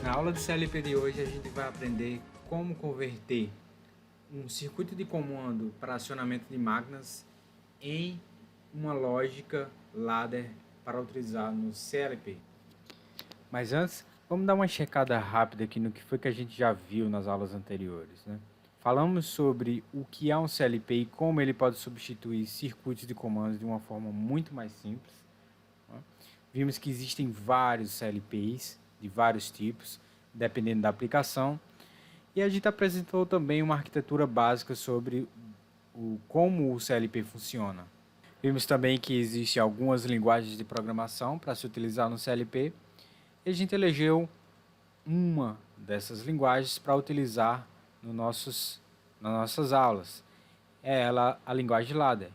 Na aula de CLP de hoje a gente vai aprender como converter um circuito de comando para acionamento de máquinas em uma lógica ladder para utilizar no CLP. Mas antes, vamos dar uma checada rápida aqui no que foi que a gente já viu nas aulas anteriores, né? Falamos sobre o que é um CLP e como ele pode substituir circuitos de comandos de uma forma muito mais simples. Vimos que existem vários CLPs de vários tipos, dependendo da aplicação. E a gente apresentou também uma arquitetura básica sobre como o CLP funciona. Vimos também que existem algumas linguagens de programação para se utilizar no CLP. E a gente elegeu uma dessas linguagens para utilizar nas nossas aulas. É ela a linguagem ladder,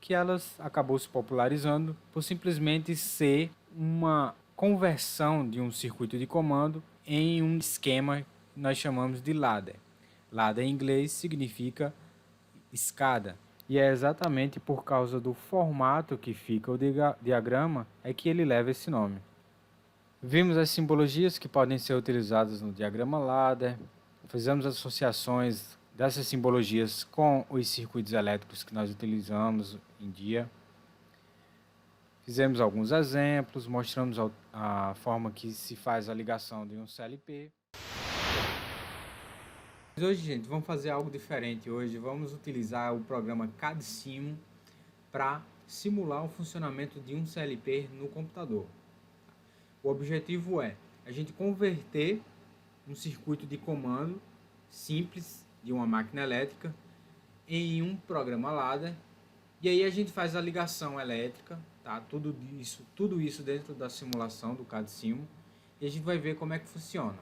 que elas acabou se popularizando por simplesmente ser uma conversão de um circuito de comando em um esquema que nós chamamos de ladder. Ladder em inglês significa escada, e é exatamente por causa do formato que fica o diagrama é que ele leva esse nome. Vimos as simbologias que podem ser utilizadas no diagrama ladder, fizemos associações dessas simbologias com os circuitos elétricos que nós utilizamos em dia. Fizemos alguns exemplos, mostramos a forma que se faz a ligação de um CLP. Hoje, gente, vamos fazer algo diferente. Hoje vamos utilizar o programa CAD-Simo para simular o funcionamento de um CLP no computador. O objetivo é a gente converter um circuito de comando simples de uma máquina elétrica em um programa ladder, e aí a gente faz a ligação elétrica, tá? Tudo isso dentro da simulação do CAD-Simo, e a gente vai ver como é que funciona.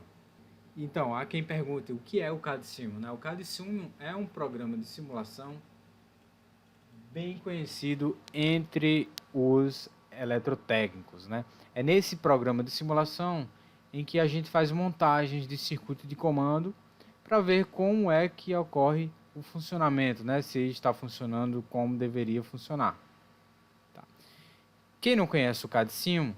Então, há quem pergunte o que é o CAD-Simo, né? O CAD-Simo é um programa de simulação bem conhecido entre os eletrotécnicos, né? É nesse programa de simulação em que a gente faz montagens de circuito de comando para ver como é que ocorre o funcionamento, né? Se está funcionando como deveria funcionar. Tá. Quem não conhece o CAD-Simo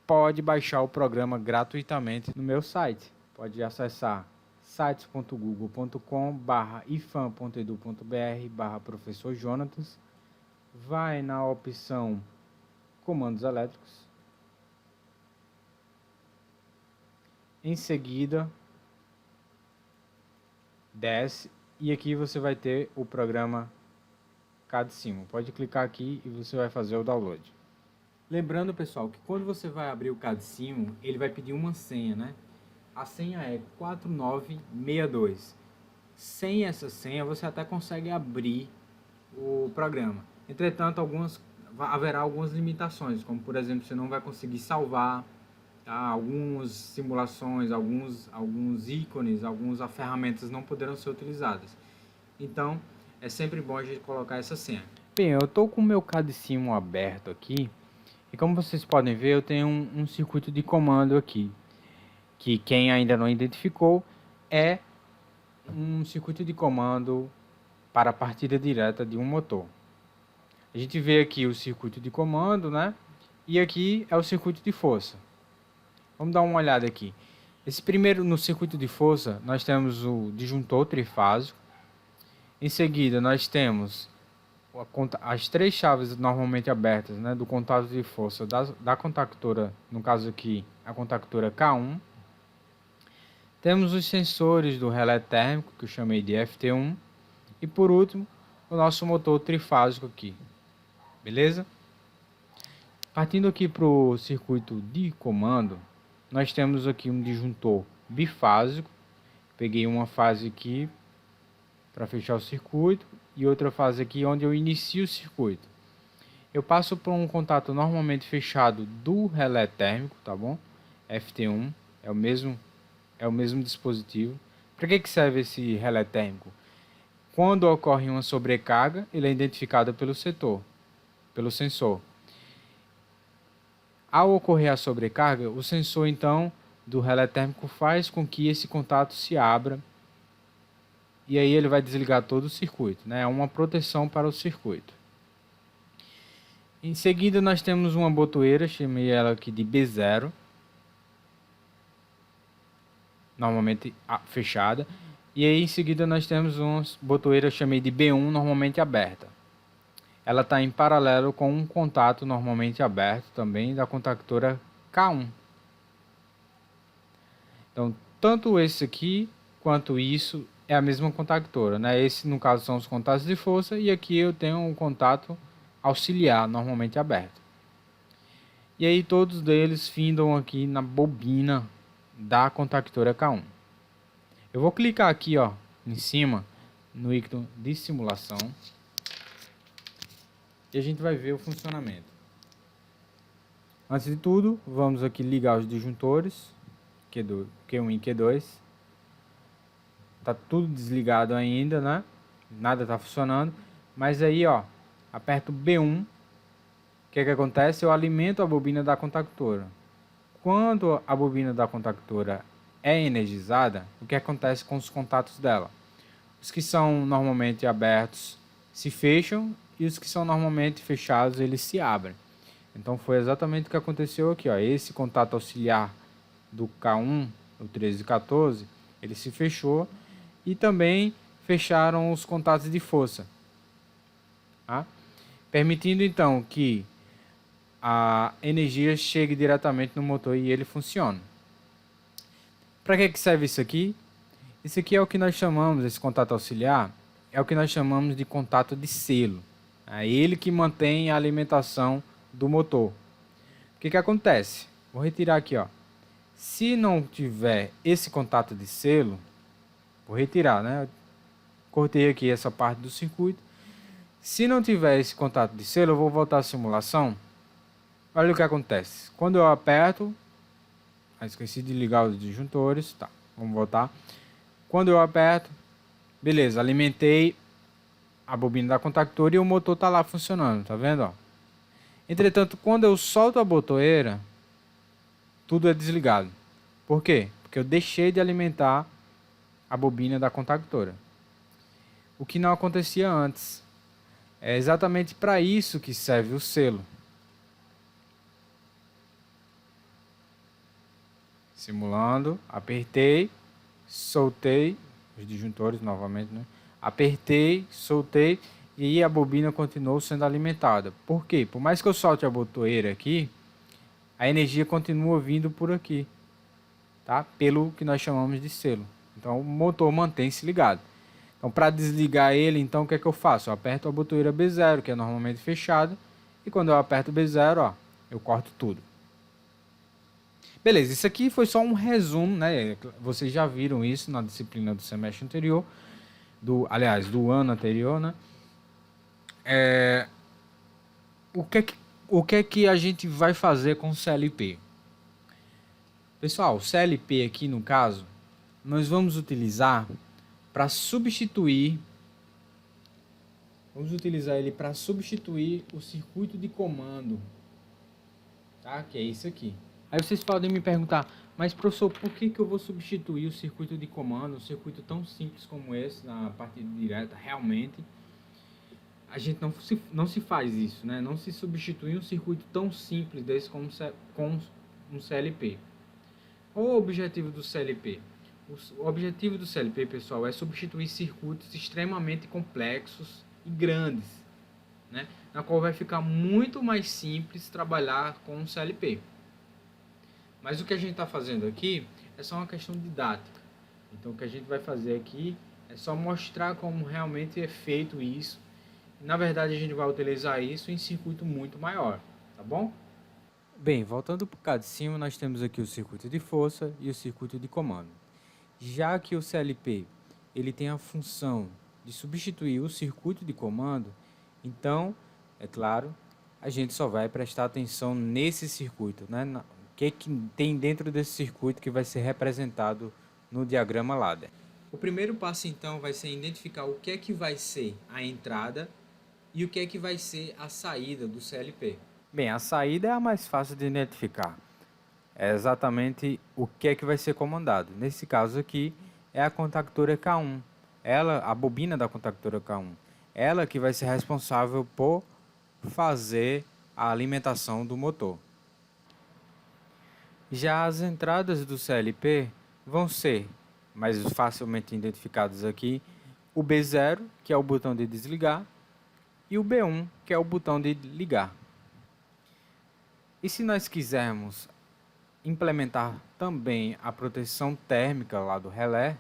pode baixar o programa gratuitamente no meu site. Pode acessar sites.google.com/ifam.edu.br/professor Jonatas. Vai na opção comandos elétricos. Em seguida, desce e aqui você vai ter o programa CAD-Simo. Pode clicar aqui e você vai fazer o download. Lembrando, pessoal, que quando você vai abrir o CAD-Simo, ele vai pedir uma senha, né? A senha é 4962. Sem essa senha, você até consegue abrir o programa. Entretanto, haverá algumas limitações, como por exemplo, você não vai conseguir salvar, tá? Algumas simulações, alguns ícones, algumas ferramentas não poderão ser utilizadas. Então, é sempre bom a gente colocar essa senha. Bem, eu estou com o meu CAD-Simo aberto aqui, e como vocês podem ver, eu tenho um circuito de comando aqui, que quem ainda não identificou é um circuito de comando para a partida direta de um motor. A gente vê aqui o circuito de comando, né? E aqui é o circuito de força. Vamos dar uma olhada aqui. No circuito de força, nós temos o disjuntor trifásico. Em seguida, nós temos as três chaves normalmente abertas, né, do contato de força da contactora, no caso aqui, a contactora K1. Temos os sensores do relé térmico, que eu chamei de FT1. E por último, o nosso motor trifásico aqui. Beleza? Partindo aqui para o circuito de comando, nós temos aqui um disjuntor bifásico. Peguei uma fase aqui para fechar o circuito e outra fase aqui onde eu inicio o circuito. Eu passo por um contato normalmente fechado do relé térmico, tá bom? FT1 é o mesmo dispositivo. Para que serve esse relé térmico? Quando ocorre uma sobrecarga, ele é identificado pelo sensor. Ao ocorrer a sobrecarga, o sensor então do relé térmico faz com que esse contato se abra e aí ele vai desligar todo o circuito, né? É uma proteção para o circuito. Em seguida nós temos uma botoeira, chamei ela aqui de B0. normalmente fechada. E aí em seguida nós temos uma botoeira, eu chamei de B1, normalmente aberta. Ela está em paralelo com um contato normalmente aberto também da contactora K1. Então, tanto esse aqui quanto isso é a mesma contactora, né? Esse no caso são os contatos de força e aqui eu tenho um contato auxiliar normalmente aberto. E aí todos eles findam aqui na bobina da contactora K1. Eu vou clicar aqui, ó, em cima no ícone de simulação e a gente vai ver o funcionamento. Antes de tudo, vamos aqui ligar os disjuntores Q1 e Q2. Tá tudo desligado ainda, né? Nada tá funcionando, mas aí, ó, aperto B1. O que acontece? Eu alimento a bobina da contactora. Quando a bobina da contactora é energizada, o que acontece com os contatos dela? Os que são normalmente abertos se fecham e os que são normalmente fechados eles se abrem. Então foi exatamente o que aconteceu aqui, ó. Esse contato auxiliar do K1, o 13 e 14, ele se fechou e também fecharam os contatos de força, tá? Permitindo então que a energia chegue diretamente no motor e ele funcione. Para que serve isso aqui? Isso aqui é o que nós chamamos, esse contato auxiliar, é o que nós chamamos de contato de selo. É ele que mantém a alimentação do motor. O que acontece? Vou retirar aqui, ó. Se não tiver esse contato de selo, vou retirar, né? Eu cortei aqui essa parte do circuito. Se não tiver esse contato de selo, eu vou voltar à simulação. Olha o que acontece. Quando eu aperto, esqueci de ligar os disjuntores, tá? Vamos voltar. Quando eu aperto, beleza, alimentei a bobina da contactora e o motor tá lá funcionando, tá vendo, ó? Entretanto, quando eu solto a botoeira, tudo é desligado. Por quê? Porque eu deixei de alimentar a bobina da contactora. O que não acontecia antes. É exatamente para isso que serve o selo. Simulando, apertei, soltei os disjuntores novamente, né? Apertei, soltei e a bobina continuou sendo alimentada. Por quê? Por mais que eu solte a botoeira aqui, a energia continua vindo por aqui, tá? Pelo que nós chamamos de selo. Então o motor mantém-se ligado. Então para desligar ele, então o que é que eu faço? Eu aperto a botoeira B0, que é normalmente fechada, e quando eu aperto B0, ó, eu corto tudo. Beleza, isso aqui foi só um resumo, né? Vocês já viram isso na disciplina do semestre anterior, aliás, do ano anterior, né? O que é que a gente vai fazer com o CLP? Pessoal, o CLP aqui no caso, nós vamos utilizar para substituir, ele para substituir o circuito de comando, tá? Que é isso aqui. Aí vocês podem me perguntar, mas professor, por que eu vou substituir o circuito de comando, um circuito tão simples como esse, na partida direta? Realmente, a gente não se faz isso, né? Não se substitui um circuito tão simples desse com um CLP. Qual o objetivo do CLP? O objetivo do CLP, pessoal, é substituir circuitos extremamente complexos e grandes, né? Na qual vai ficar muito mais simples trabalhar com um CLP. Mas o que a gente está fazendo aqui é só uma questão didática. Então o que a gente vai fazer aqui é só mostrar como realmente é feito isso. Na verdade a gente vai utilizar isso em circuito muito maior, tá bom? Bem, voltando para o cá de cima, nós temos aqui o circuito de força e o circuito de comando. Já que o CLP ele tem a função de substituir o circuito de comando, então, é claro, a gente só vai prestar atenção nesse circuito, né? Que tem dentro desse circuito que vai ser representado no diagrama ladder. O primeiro passo então vai ser identificar o que é que vai ser a entrada e o que é que vai ser a saída do CLP. Bem, a saída é a mais fácil de identificar. É exatamente o que é que vai ser comandado. Nesse caso aqui é a contactora K1. Ela, a bobina da contactora K1. Ela que vai ser responsável por fazer a alimentação do motor. Já as entradas do CLP vão ser mais facilmente identificados aqui, o B0, que é o botão de desligar, e o B1, que é o botão de ligar. E se nós quisermos implementar também a proteção térmica lá do relé,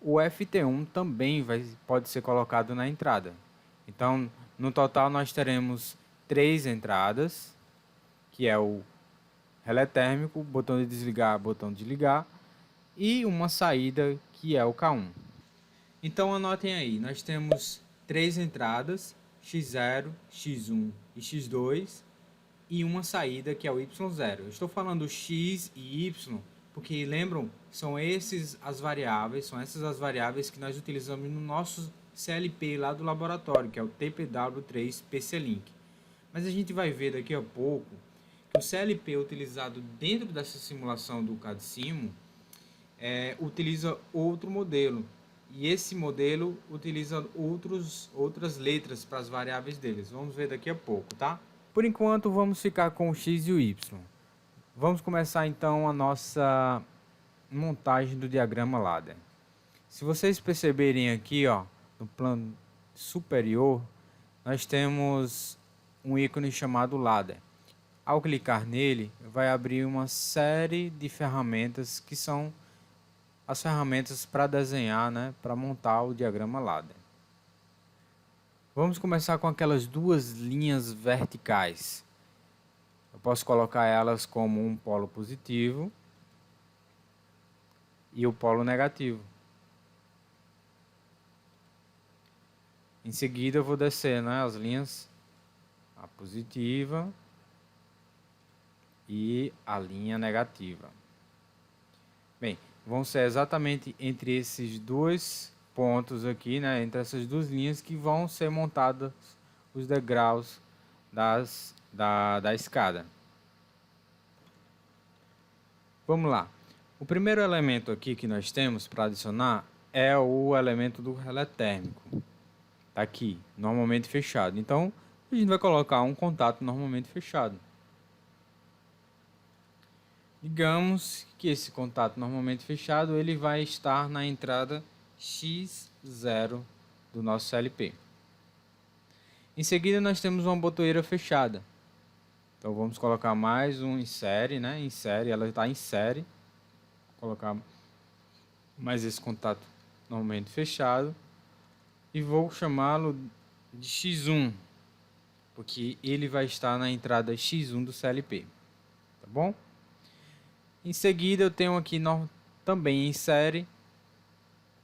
o FT1 também pode ser colocado na entrada. Então, no total nós teremos 3 entradas, que é o relé térmico, botão de desligar, botão de ligar, e uma saída, que é o K1. Então anotem aí, nós temos 3 entradas, X0, X1 e X2, e uma saída, que é o Y0. Eu estou falando X e Y, porque lembram, são essas as variáveis que nós utilizamos no nosso CLP lá do laboratório, que é o TPW3 PC-Link. Mas a gente vai ver daqui a pouco que o CLP utilizado dentro dessa simulação do CAD-Simo utiliza outro modelo. E esse modelo utiliza outras letras para as variáveis deles. Vamos ver daqui a pouco, tá? Por enquanto, vamos ficar com o X e o Y. Vamos começar então a nossa montagem do diagrama ladder. Se vocês perceberem aqui, ó, no plano superior, nós temos um ícone chamado ladder. Ao clicar nele, vai abrir uma série de ferramentas que são as ferramentas para desenhar, né, para montar o diagrama ladder. Vamos começar com aquelas duas linhas verticais. Eu posso colocar elas como um polo positivo e o polo negativo. Em seguida eu vou descer, né, as linhas, a positiva e a linha negativa. Bem, vão ser exatamente entre esses dois pontos aqui, né, entre essas duas linhas, que vão ser montados os degraus da escada. Vamos lá. O primeiro elemento aqui que nós temos para adicionar é o elemento do relé térmico. Está aqui, normalmente fechado. Então, a gente vai colocar um contato normalmente fechado. Digamos que esse contato normalmente fechado ele vai estar na entrada X0 do nosso CLP. Em seguida, nós temos uma botoeira fechada. Então, vamos colocar mais um em série, né? Em série, ela está em série. Vou colocar mais esse contato normalmente fechado. E vou chamá-lo de X1, porque ele vai estar na entrada X1 do CLP. Tá bom? Em seguida, eu tenho aqui também em série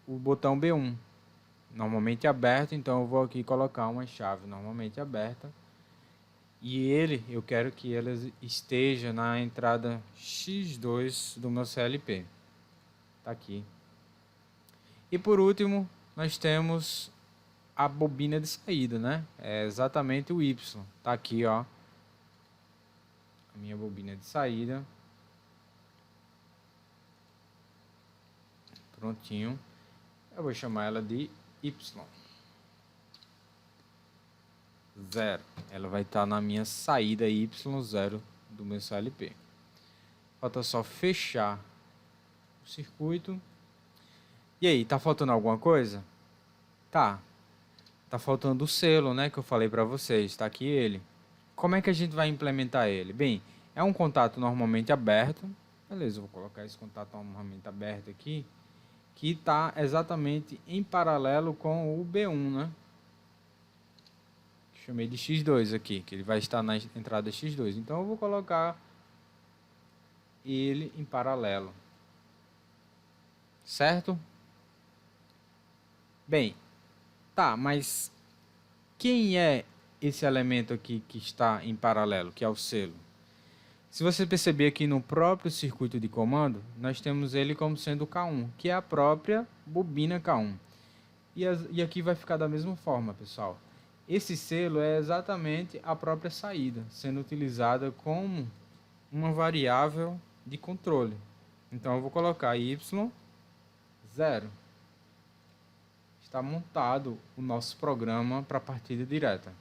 o botão B1, normalmente aberto. Então, eu vou aqui colocar uma chave normalmente aberta. E eu quero que ele esteja na entrada X2 do meu CLP. Tá aqui. E por último, nós temos a bobina de saída, né? É exatamente o Y. Tá aqui, ó. A minha bobina de saída. Prontinho. Eu vou chamar ela de Y0. Ela vai estar na minha saída Y0 do meu CLP. Falta só fechar o circuito. E aí, tá faltando alguma coisa? Tá. Tá faltando o selo, né, que eu falei para vocês. Tá aqui ele. Como é que a gente vai implementar ele? Bem, é um contato normalmente aberto. Beleza, eu vou colocar esse contato normalmente aberto aqui, que está exatamente em paralelo com o B1, né? Chamei de X2 aqui, que ele vai estar na entrada X2. Então eu vou colocar ele em paralelo. Certo? Bem, tá, mas quem é esse elemento aqui que está em paralelo, que é o selo? Se você perceber aqui no próprio circuito de comando, nós temos ele como sendo o K1, que é a própria bobina K1. E aqui vai ficar da mesma forma, pessoal. Esse selo é exatamente a própria saída, sendo utilizada como uma variável de controle. Então eu vou colocar Y0. Está montado o nosso programa para partida direta.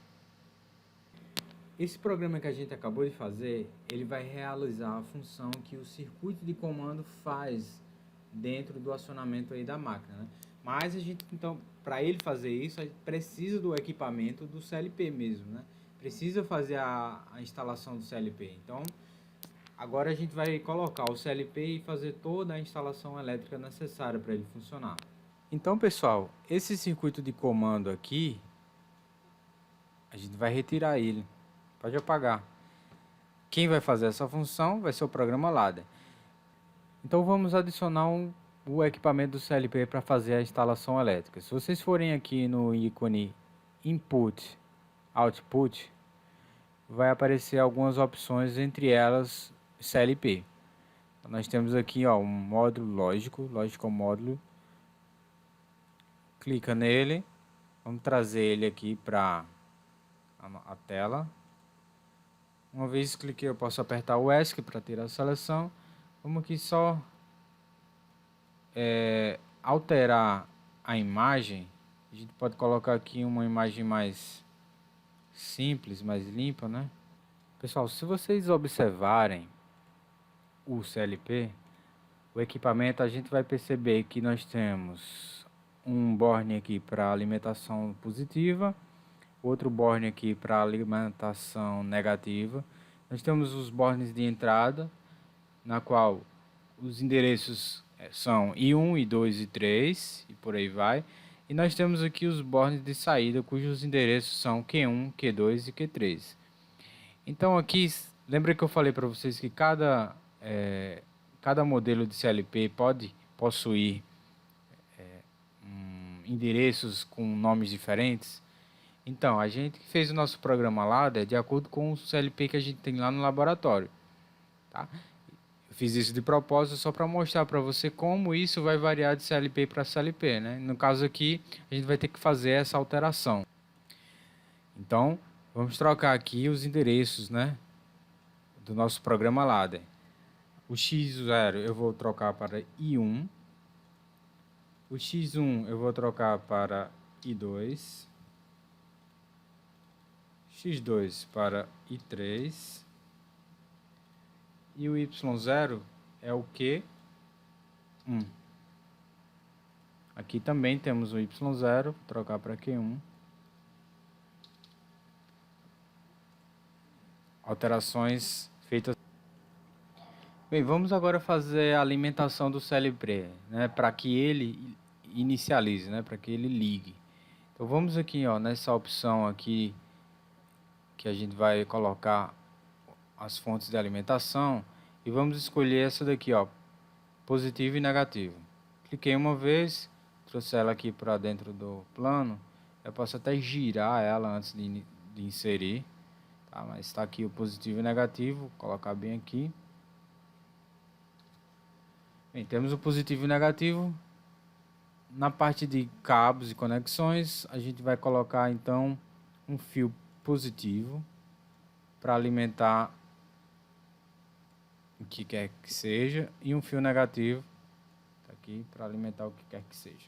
Esse programa que a gente acabou de fazer, ele vai realizar a função que o circuito de comando faz dentro do acionamento aí da máquina, né? Mas a gente, então, para ele fazer isso, a gente precisa do equipamento do CLP mesmo, né? Precisa fazer a instalação do CLP. Então, agora a gente vai colocar o CLP e fazer toda a instalação elétrica necessária para ele funcionar. Então, pessoal, esse circuito de comando aqui, a gente vai retirar ele. Pode apagar. Quem vai fazer essa função vai ser o programa ladder. Então vamos adicionar o equipamento do CLP para fazer a instalação elétrica. Se vocês forem aqui no ícone Input, Output, vai aparecer algumas opções, entre elas CLP. Então, nós temos aqui um módulo Logical Módulo. Clica nele, vamos trazer ele aqui para a tela. Uma vez cliquei, eu posso apertar o ESC para ter a seleção. Vamos aqui só alterar a imagem. A gente pode colocar aqui uma imagem mais simples, mais limpa, né? Pessoal, se vocês observarem o CLP, o equipamento, a gente vai perceber que nós temos um borne aqui para alimentação positiva, outro borne aqui para alimentação negativa. Nós temos os bornes de entrada, na qual os endereços são I1, I2 e 3 e por aí vai. E nós temos aqui os bornes de saída, cujos endereços são Q1, Q2 e Q3. Então aqui, lembra que eu falei para vocês que cada modelo de CLP pode possuir endereços com nomes diferentes? Então, a gente fez o nosso programa lá de acordo com o CLP que a gente tem lá no laboratório, tá? Eu fiz isso de propósito só para mostrar para você como isso vai variar de CLP para CLP, né? No caso aqui, a gente vai ter que fazer essa alteração. Então, vamos trocar aqui os endereços, né, do nosso programa ladder. O X0 eu vou trocar para I1. O X1 eu vou trocar para I2. X2 para I3. E o Y0 é o Q1. Aqui também temos o Y0, trocar para Q1. Alterações feitas. Bem, vamos agora fazer a alimentação do CLP, né, para que ele inicialize, né, para que ele ligue. Então vamos aqui, nessa opção aqui que a gente vai colocar as fontes de alimentação e vamos escolher essa daqui, positivo e negativo. Cliquei uma vez, trouxe ela aqui para dentro do plano. Eu posso até girar ela antes de inserir, tá? Mas está aqui o positivo e negativo, vou colocar bem aqui. Bem, temos o positivo e negativo. Na parte de cabos e conexões, a gente vai colocar então um fio positivo para alimentar o que quer que seja e um fio negativo tá aqui para alimentar o que quer que seja.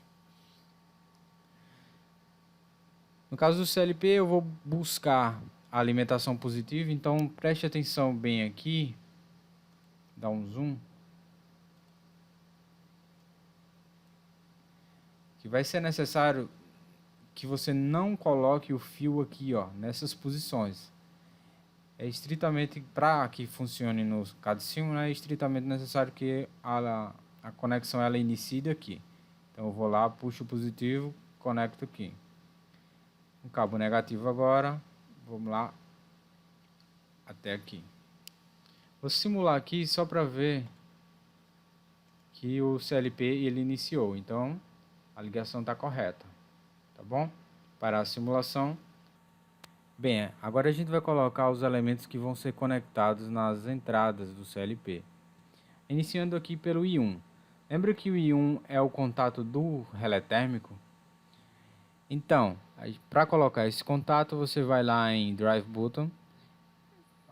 No caso do CLP, eu vou buscar a alimentação positiva, então preste atenção bem aqui, dá um zoom, que vai ser necessário que você não coloque o fio aqui, nessas posições. É estritamente, para que funcione no CAD/CIM, é estritamente necessário que a conexão ela inicie aqui. Então eu vou lá, puxo o positivo, conecto aqui. Um cabo negativo agora, vamos lá, até aqui. Vou simular aqui só para ver que o CLP ele iniciou, então a ligação está correta, tá bom? Para a simulação. Bem, agora a gente vai colocar os elementos que vão ser conectados nas entradas do CLP. Iniciando aqui pelo I1. Lembra que o I1 é o contato do relé térmico? Então, para colocar esse contato, você vai lá em Drive Button,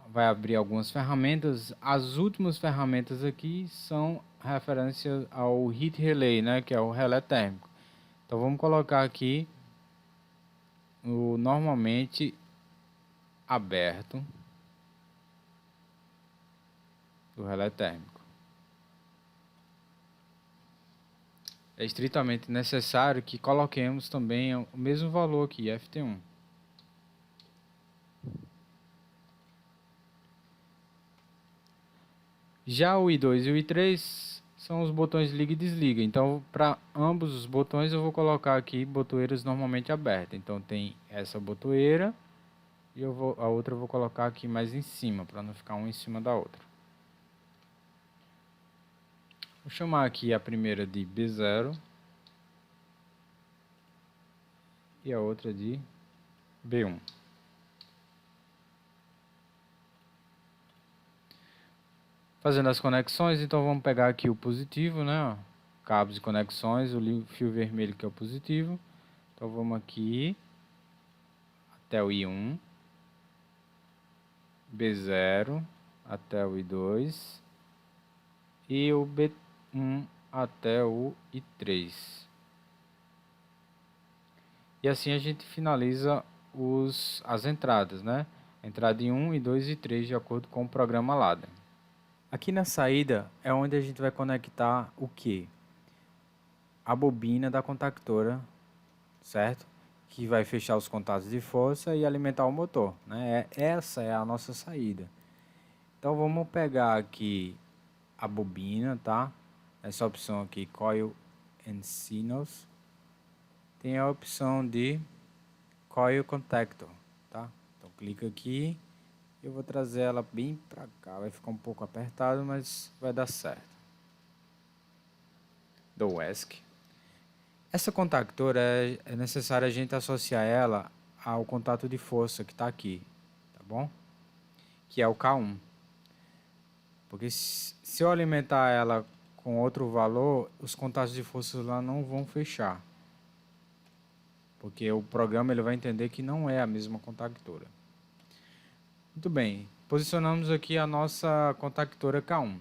vai abrir algumas ferramentas. As últimas ferramentas aqui são referência ao Heat Relay, né, que é o relé térmico. Então vamos colocar aqui o normalmente aberto do relé térmico. é estritamente necessário que coloquemos também o mesmo valor aqui, Ft1. Já o I2 e o I3 são os botões liga e desliga. Então, para ambos os botões, eu vou colocar aqui botoeiras normalmente abertas. Então, tem essa botoeira e a outra eu vou colocar aqui mais em cima, para não ficar uma em cima da outra. Vou chamar aqui a primeira de B0 e a outra de B1. Fazendo as conexões, então vamos pegar aqui o positivo, né? Cabos e conexões, o fio vermelho que é o positivo. Então vamos aqui até o I1, B0 até o I2 e o B1 até o I3. E assim a gente finaliza as entradas, né? Entrada I1, I2 e I3 de acordo com o programa LADA. Aqui na saída é onde a gente vai conectar o que? A bobina da contactora, certo? Que vai fechar os contatos de força e alimentar o motor, né? Essa é a nossa saída. Então vamos pegar aqui a bobina, tá? Essa opção aqui, Coil and Signals. Tem a opção de Coil Contactor, tá? Então clica aqui. Eu vou trazer ela bem para cá, vai ficar um pouco apertado, mas vai dar certo. Do ESC. Essa contactora é necessário a gente associar ela ao contato de força que está aqui, tá bom? Que é o K1. Porque se eu alimentar ela com outro valor, os contatos de força lá não vão fechar. Porque o programa ele vai entender que não é a mesma contactora. Muito bem, posicionamos aqui a nossa contactora K1.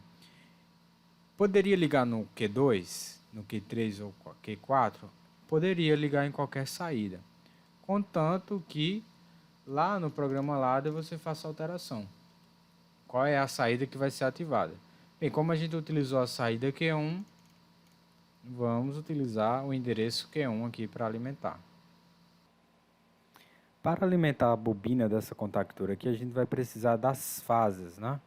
Poderia ligar no Q2, no Q3 ou Q4? Poderia ligar em qualquer saída. Contanto que lá no programa LADA você faça alteração. Qual é a saída que vai ser ativada? Bem, como a gente utilizou a saída Q1, vamos utilizar o endereço Q1 aqui para alimentar. Para alimentar a bobina dessa contactora aqui, a gente vai precisar das fases, né?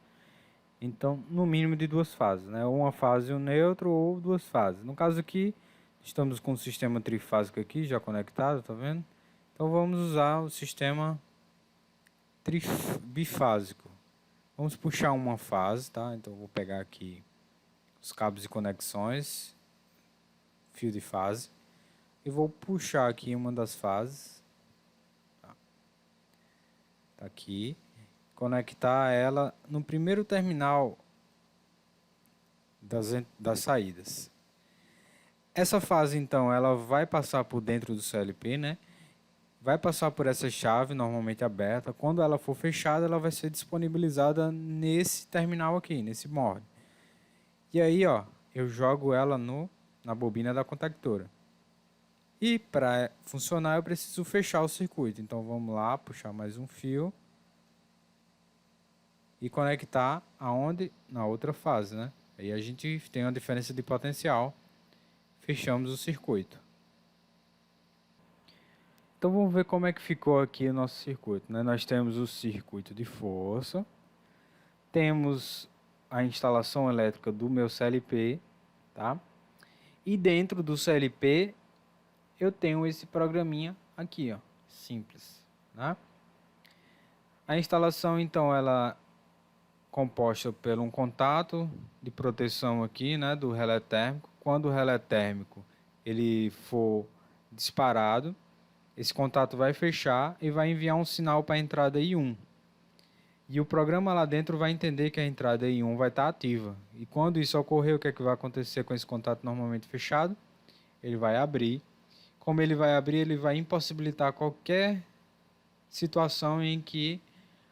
Então, no mínimo de duas fases, né? Uma fase e um neutro ou duas fases. No caso aqui, estamos com o sistema trifásico aqui já conectado, tá vendo? Então, vamos usar o sistema bifásico. Vamos puxar uma fase, tá? Então, vou pegar aqui os cabos e conexões, fio de fase, e vou puxar aqui uma das fases, tá aqui, conectar ela no primeiro terminal das saídas. Essa fase, então, ela vai passar por dentro do CLP, né? Vai passar por essa chave, normalmente aberta. Quando ela for fechada, ela vai ser disponibilizada nesse terminal aqui, nesse mod. E aí, ó, eu jogo ela na bobina da contactora. E para funcionar, eu preciso fechar o circuito. Então, vamos lá, puxar mais um fio. E conectar aonde? Na outra fase, né? Aí a gente tem uma diferença de potencial. Fechamos o circuito. Então vamos ver como é que ficou aqui o nosso circuito, né? Nós temos o circuito de força. Temos a instalação elétrica do meu CLP, tá? E dentro do CLP eu tenho esse programinha aqui, ó, simples, né? A instalação então ela composta por um contato de proteção aqui, né, do relé térmico. Quando o relé térmico ele for disparado, esse contato vai fechar e vai enviar um sinal para a entrada I1. E o programa lá dentro vai entender que a entrada I1 vai estar ativa. E quando isso ocorrer, o que é que vai acontecer com esse contato normalmente fechado? Ele vai abrir. Como ele vai abrir, ele vai impossibilitar qualquer situação em que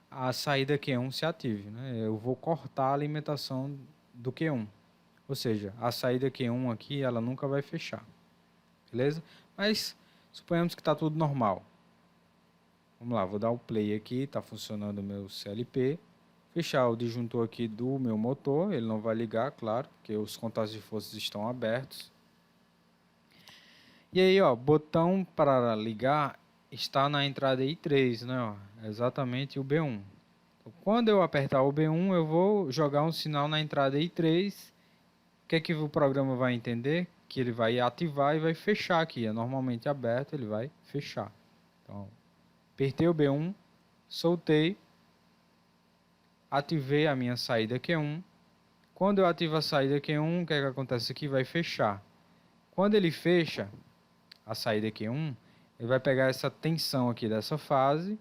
a saída Q1 se ative, né? Eu vou cortar a alimentação do Q1. Ou seja, a saída Q1 aqui, ela nunca vai fechar. Beleza? Mas suponhamos que está tudo normal. Vamos lá, vou dar o play aqui, está funcionando o meu CLP. Fechar o disjuntor aqui do meu motor, ele não vai ligar, claro, porque os contatos de forças estão abertos. E aí, ó, botão para ligar está na entrada I3, né? Ó, exatamente o B1. Então, quando eu apertar o B1, eu vou jogar um sinal na entrada I3. O que é que o programa vai entender? Que ele vai ativar e vai fechar aqui. É normalmente aberto, ele vai fechar. Então, apertei o B1, soltei, ativei a minha saída Q1. Quando eu ativo a saída Q1, o que é que acontece aqui? Vai fechar. Quando ele fecha a saída Q1, ele vai pegar essa tensão aqui dessa fase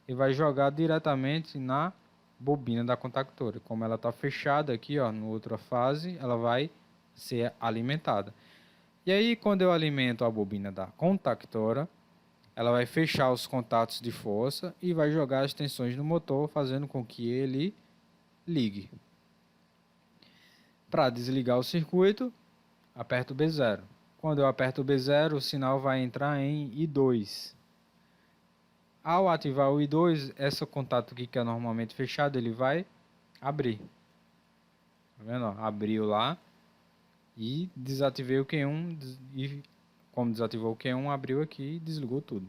e vai jogar diretamente na bobina da contactora. Como ela está fechada aqui, ó, na outra fase, ela vai ser alimentada. E aí, quando eu alimento a bobina da contactora, ela vai fechar os contatos de força e vai jogar as tensões no motor, fazendo com que ele ligue. Para desligar o circuito, aperto o B0. Quando eu aperto o B0, o sinal vai entrar em I2. Ao ativar o I2, esse contato aqui que é normalmente fechado, ele vai abrir. Tá vendo? Ó, abriu lá e desativei o Q1 e como desativou o Q1, abriu aqui e desligou tudo.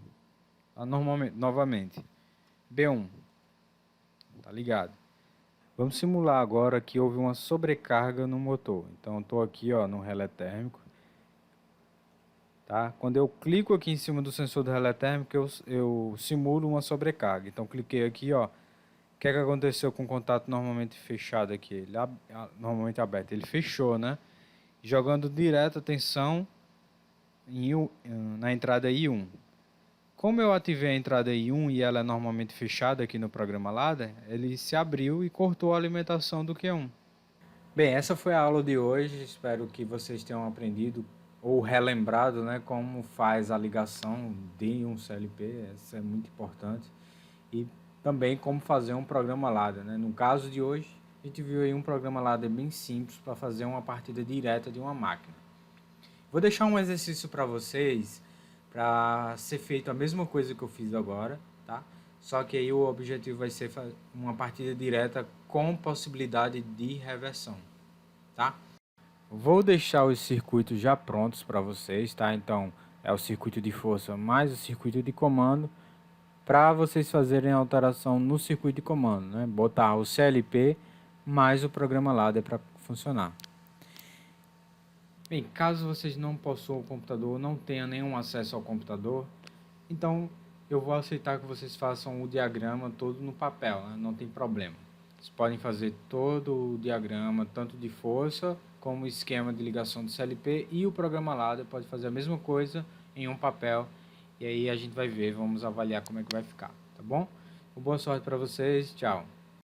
Tá? Normalmente, novamente. B1. Tá ligado? Vamos simular agora que houve uma sobrecarga no motor. Então, estou aqui ó, no relé térmico. Tá? Quando eu clico aqui em cima do sensor do relé térmico, eu simulo uma sobrecarga. Então, cliquei aqui, ó. O que é que aconteceu com o contato normalmente fechado aqui? Ele normalmente aberto. Ele fechou, né? Jogando direto a tensão na entrada I1. Como eu ativei a entrada I1 e ela é normalmente fechada aqui no programa Ladder, ele se abriu e cortou a alimentação do Q1. Bem, essa foi a aula de hoje. Espero que vocês tenham aprendido ou relembrado, né, como faz a ligação de um CLP. Isso é muito importante. E também como fazer um programa ladder, né? No caso de hoje, a gente viu aí um programa ladder bem simples para fazer uma partida direta de uma máquina. Vou deixar um exercício para vocês para ser feito a mesma coisa que eu fiz agora, tá? Só que aí o objetivo vai ser uma partida direta com possibilidade de reversão, tá? Vou deixar os circuitos já prontos para vocês, tá? Então é o circuito de força mais o circuito de comando para vocês fazerem a alteração no circuito de comando, né? Botar o CLP mais o programa ladder para funcionar. Bem, caso vocês não possuam o computador, não tenham nenhum acesso ao computador, então eu vou aceitar que vocês façam o diagrama todo no papel, né? Não tem problema. Vocês podem fazer todo o diagrama, tanto de força como esquema de ligação do CLP, e o programa ladder pode fazer a mesma coisa em um papel, e aí a gente vai ver, vamos avaliar como é que vai ficar, tá bom? Boa sorte para vocês, tchau!